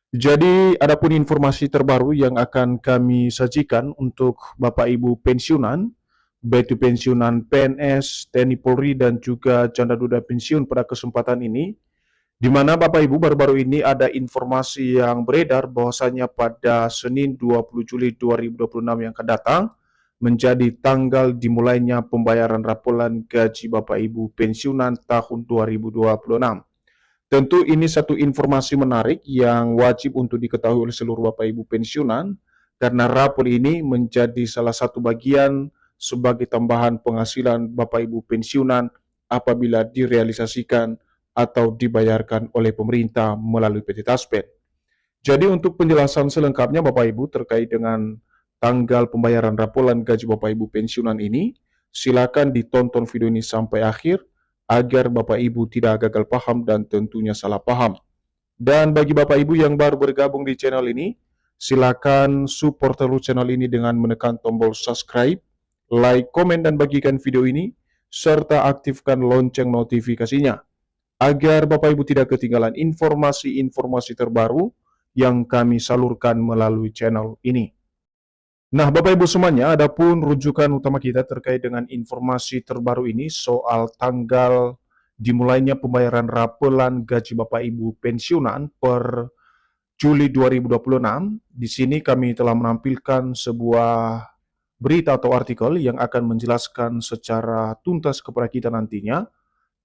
Jadi, adapun informasi terbaru yang akan kami sajikan untuk Bapak Ibu pensiunan, baik itu pensiunan PNS, TNI Polri, dan juga janda duda pensiun pada kesempatan ini, di mana Bapak Ibu baru-baru ini ada informasi yang beredar bahwasanya pada Senin 20 Juli 2026 yang akan datang menjadi tanggal dimulainya pembayaran rapolan gaji Bapak Ibu pensiunan tahun 2026. Tentu ini satu informasi menarik yang wajib untuk diketahui oleh seluruh Bapak Ibu pensiunan, karena rapor ini menjadi salah satu bagian sebagai tambahan penghasilan Bapak Ibu pensiunan apabila direalisasikan atau dibayarkan oleh pemerintah melalui PT Taspen. Jadi untuk penjelasan selengkapnya Bapak Ibu terkait dengan tanggal pembayaran rapolan gaji Bapak Ibu pensiunan ini, silakan ditonton video ini sampai akhir agar Bapak Ibu tidak gagal paham dan tentunya salah paham. Dan bagi Bapak Ibu yang baru bergabung di channel ini, silakan support terus channel ini dengan menekan tombol subscribe, like, komen, dan bagikan video ini, serta aktifkan lonceng notifikasinya, agar Bapak Ibu tidak ketinggalan informasi-informasi terbaru yang kami salurkan melalui channel ini. Nah, Bapak Ibu semuanya, adapun rujukan utama kita terkait dengan informasi terbaru ini soal tanggal dimulainya pembayaran rapelan gaji Bapak Ibu pensiunan per Juli 2026. Di sini kami telah menampilkan sebuah berita atau artikel yang akan menjelaskan secara tuntas kepada kita nantinya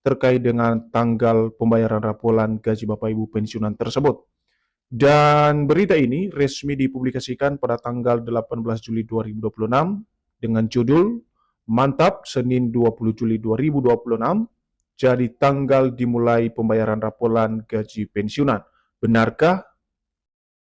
terkait dengan tanggal pembayaran rapolan gaji Bapak Ibu pensiunan tersebut. Dan berita ini resmi dipublikasikan pada tanggal 18 Juli 2026 dengan judul Mantap Senin 20 Juli 2026 jadi tanggal dimulai pembayaran rapolan gaji pensiunan. Benarkah?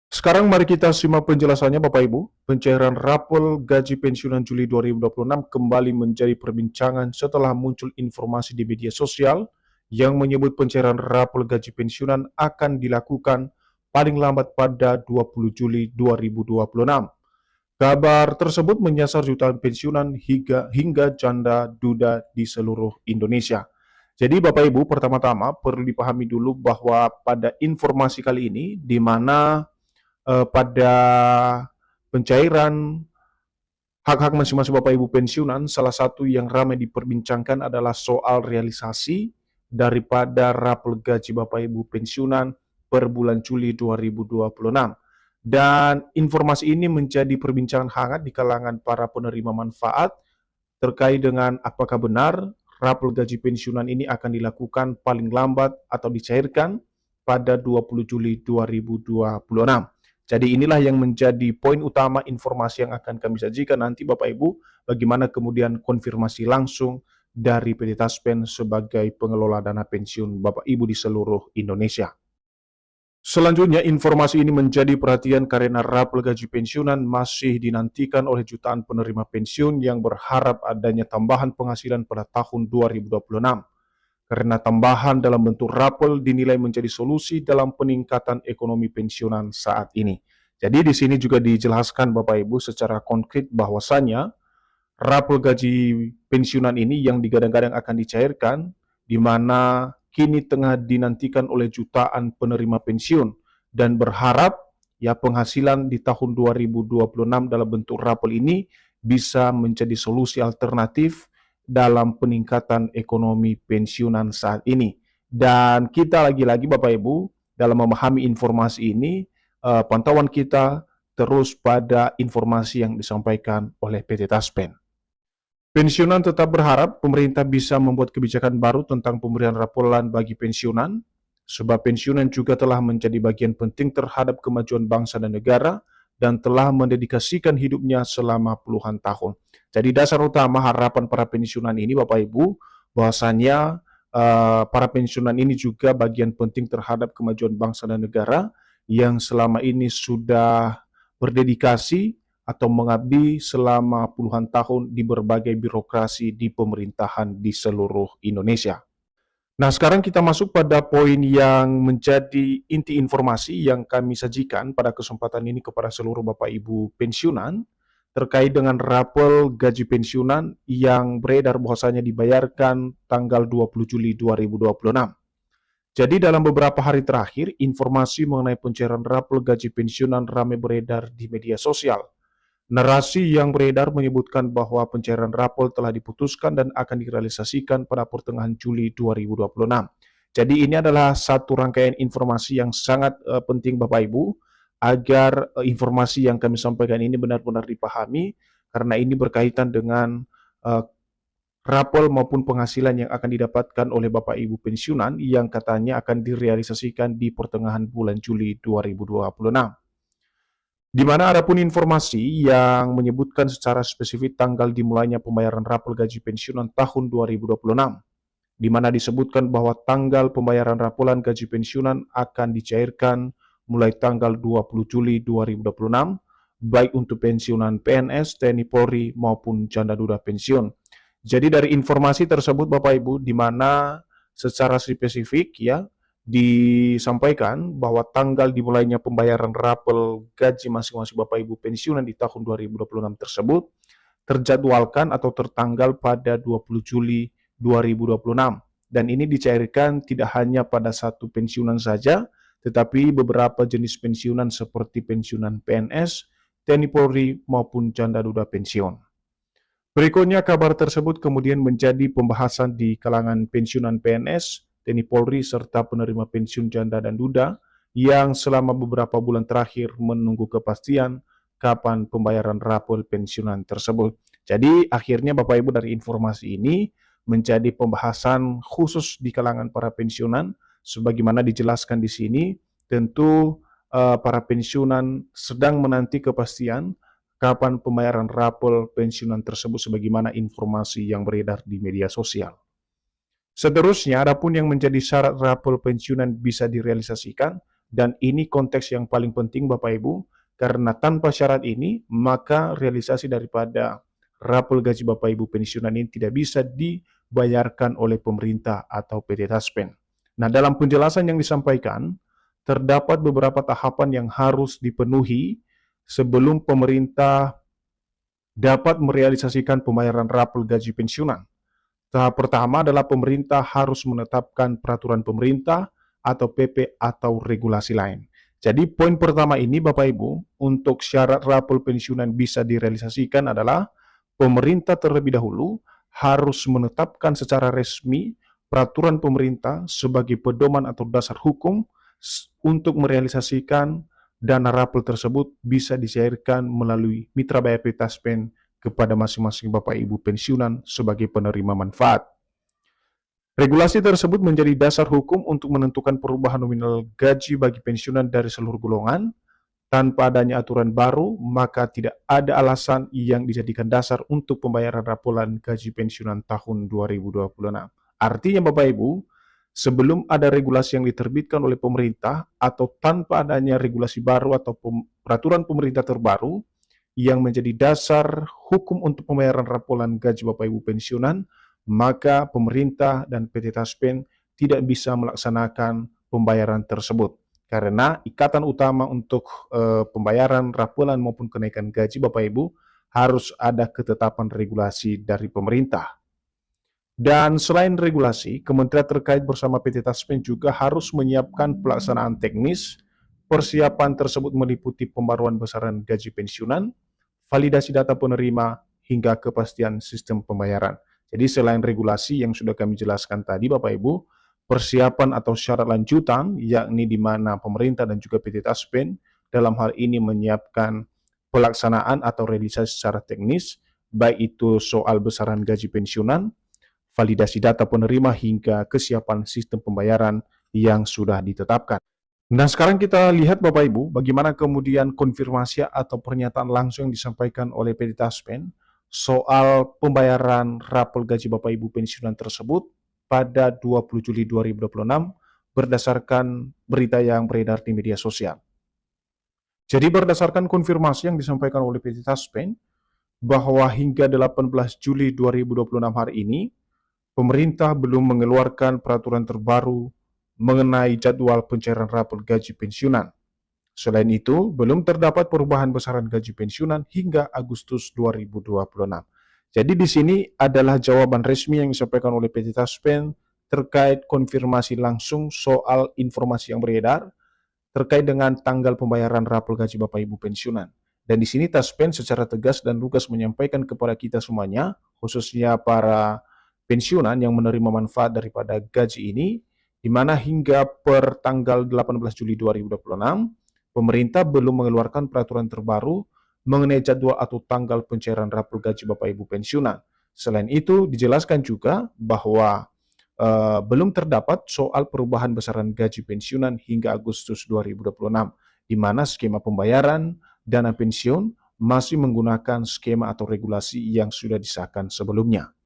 Sekarang mari kita simak penjelasannya Bapak Ibu. Pencairan rapor gaji pensiunan Juli 2026 kembali menjadi perbincangan setelah muncul informasi di media sosial yang menyebut pencairan rapor gaji pensiunan akan dilakukan paling lambat pada 20 Juli 2026. Kabar tersebut menyasar jutaan pensiunan hingga janda duda di seluruh Indonesia. Jadi Bapak Ibu, pertama-tama perlu dipahami dulu bahwa pada informasi kali ini, di mana pada pencairan hak-hak masing-masing Bapak Ibu pensiunan, salah satu yang ramai diperbincangkan adalah soal realisasi daripada rapor gaji Bapak Ibu pensiunan per bulan Juli 2026. Dan informasi ini menjadi perbincangan hangat di kalangan para penerima manfaat terkait dengan apakah benar rapor gaji pensiunan ini akan dilakukan paling lambat atau dicairkan pada 20 Juli 2026. Jadi inilah yang menjadi poin utama informasi yang akan kami sajikan nanti Bapak Ibu, bagaimana kemudian konfirmasi langsung dari PT Taspen sebagai pengelola dana pensiun Bapak Ibu di seluruh Indonesia. Selanjutnya, informasi ini menjadi perhatian karena rapor gaji pensiunan masih dinantikan oleh jutaan penerima pensiun yang berharap adanya tambahan penghasilan pada tahun 2026. Karena tambahan dalam bentuk rapor dinilai menjadi solusi dalam peningkatan ekonomi pensiunan saat ini. Jadi di sini juga dijelaskan Bapak Ibu secara konkret bahwasannya rapor gaji pensiunan ini yang digadang-gadang akan dicairkan, di mana kini tengah dinantikan oleh jutaan penerima pensiun dan berharap ya penghasilan di tahun 2026 dalam bentuk rapor ini bisa menjadi solusi alternatif dalam peningkatan ekonomi pensiunan saat ini. Dan kita lagi-lagi Bapak Ibu dalam memahami informasi ini, pantauan kita terus pada informasi yang disampaikan oleh PT Taspen. Pensiunan tetap berharap pemerintah bisa membuat kebijakan baru tentang pemberian raporan bagi pensiunan, sebab pensiunan juga telah menjadi bagian penting terhadap kemajuan bangsa dan negara dan telah mendedikasikan hidupnya selama puluhan tahun. Jadi dasar utama harapan para pensiunan ini Bapak Ibu, bahwasannya para pensiunan ini juga bagian penting terhadap kemajuan bangsa dan negara yang selama ini sudah berdedikasi atau mengabdi selama puluhan tahun di berbagai birokrasi di pemerintahan di seluruh Indonesia. Nah, sekarang kita masuk pada poin yang menjadi inti informasi yang kami sajikan pada kesempatan ini kepada seluruh Bapak Ibu pensiunan terkait dengan rapor gaji pensiunan yang beredar bahwasanya dibayarkan tanggal 20 Juli 2026. Jadi dalam beberapa hari terakhir, informasi mengenai pencairan rapel gaji pensiunan ramai beredar di media sosial. Narasi yang beredar menyebutkan bahwa pencairan rapel telah diputuskan dan akan direalisasikan pada pertengahan Juli 2026. Jadi ini adalah satu rangkaian informasi yang sangat penting Bapak Ibu, agar informasi yang kami sampaikan ini benar-benar dipahami, karena ini berkaitan dengan uh, rapel maupun penghasilan yang akan didapatkan oleh Bapak Ibu pensiunan yang katanya akan direalisasikan di pertengahan bulan Juli 2026. Di mana ada pun informasi yang menyebutkan secara spesifik tanggal dimulainya pembayaran rapel gaji pensiunan tahun 2026, di mana disebutkan bahwa tanggal pembayaran rapelan gaji pensiunan akan dicairkan mulai tanggal 20 Juli 2026, baik untuk pensiunan PNS, TNI Polri, maupun janda duda pensiun. Jadi dari informasi tersebut Bapak Ibu, di mana secara spesifik ya disampaikan bahwa tanggal dimulainya pembayaran rapel gaji masing-masing Bapak Ibu pensiunan di tahun 2026 tersebut terjadwalkan atau tertanggal pada 20 Juli 2026. Dan ini dicairkan tidak hanya pada satu pensiunan saja, tetapi beberapa jenis pensiunan seperti pensiunan PNS, TNI Polri, maupun janda duda pensiun. Berikutnya, kabar tersebut kemudian menjadi pembahasan di kalangan pensiunan PNS, TNI Polri, serta penerima pensiun janda dan duda yang selama beberapa bulan terakhir menunggu kepastian kapan pembayaran rapel pensiunan tersebut. Jadi, akhirnya Bapak Ibu dari informasi ini menjadi pembahasan khusus di kalangan para pensiunan, sebagaimana dijelaskan di sini, tentu para pensiunan sedang menanti kepastian kapan pembayaran rapel pensiunan tersebut sebagaimana informasi yang beredar di media sosial. Seterusnya, adapun yang menjadi syarat rapel pensiunan bisa direalisasikan, dan ini konteks yang paling penting Bapak Ibu, karena tanpa syarat ini, maka realisasi daripada rapel gaji Bapak Ibu pensiunan ini tidak bisa dibayarkan oleh pemerintah atau PT Taspen. Nah, dalam penjelasan yang disampaikan, terdapat beberapa tahapan yang harus dipenuhi sebelum pemerintah dapat merealisasikan pembayaran rapel gaji pensiunan. Tahap pertama adalah pemerintah harus menetapkan peraturan pemerintah atau PP atau regulasi lain. Jadi poin pertama ini Bapak Ibu, untuk syarat rapel pensiunan bisa direalisasikan adalah pemerintah terlebih dahulu harus menetapkan secara resmi peraturan pemerintah sebagai pedoman atau dasar hukum untuk merealisasikan dana rapel tersebut bisa dicairkan melalui mitra bayar PT Taspen kepada masing-masing Bapak Ibu pensiunan sebagai penerima manfaat. Regulasi tersebut menjadi dasar hukum untuk menentukan perubahan nominal gaji bagi pensiunan dari seluruh golongan. Tanpa adanya aturan baru, maka tidak ada alasan yang dijadikan dasar untuk pembayaran rapelan gaji pensiunan tahun 2026. Artinya Bapak Ibu, sebelum ada regulasi yang diterbitkan oleh pemerintah atau tanpa adanya regulasi baru atau peraturan pemerintah terbaru yang menjadi dasar hukum untuk pembayaran rapelan gaji Bapak Ibu pensiunan, maka pemerintah dan PT Taspen tidak bisa melaksanakan pembayaran tersebut. Karena ikatan utama untuk pembayaran rapelan maupun kenaikan gaji Bapak Ibu harus ada ketetapan regulasi dari pemerintah. Dan selain regulasi, kementerian terkait bersama PT Taspen juga harus menyiapkan pelaksanaan teknis. Persiapan tersebut meliputi pembaruan besaran gaji pensiunan, validasi data penerima, hingga kepastian sistem pembayaran. Jadi selain regulasi yang sudah kami jelaskan tadi Bapak Ibu, persiapan atau syarat lanjutan, yakni di mana pemerintah dan juga PT Taspen dalam hal ini menyiapkan pelaksanaan atau realisasi secara teknis, baik itu soal besaran gaji pensiunan, validasi data penerima, hingga kesiapan sistem pembayaran yang sudah ditetapkan. Nah, sekarang kita lihat Bapak Ibu, bagaimana kemudian konfirmasi atau pernyataan langsung yang disampaikan oleh PT Taspen soal pembayaran rapel gaji Bapak Ibu pensiunan tersebut pada 20 Juli 2026 berdasarkan berita yang beredar di media sosial. Jadi berdasarkan konfirmasi yang disampaikan oleh PT Taspen, bahwa hingga 18 Juli 2026 hari ini, pemerintah belum mengeluarkan peraturan terbaru mengenai jadwal pencairan rapel gaji pensiunan. Selain itu, belum terdapat perubahan besaran gaji pensiunan hingga Agustus 2026. Jadi di sini adalah jawaban resmi yang disampaikan oleh PT Taspen terkait konfirmasi langsung soal informasi yang beredar terkait dengan tanggal pembayaran rapor gaji Bapak Ibu pensiunan. Dan di sini Taspen secara tegas dan lugas menyampaikan kepada kita semuanya, khususnya para pensiunan yang menerima manfaat daripada gaji ini, di mana hingga per tanggal 18 Juli 2026, pemerintah belum mengeluarkan peraturan terbaru mengenai jadwal atau tanggal pencairan rapor gaji Bapak Ibu pensiunan. Selain itu, dijelaskan juga bahwa belum terdapat soal perubahan besaran gaji pensiunan hingga Agustus 2026, di mana skema pembayaran dana pensiun masih menggunakan skema atau regulasi yang sudah disahkan sebelumnya.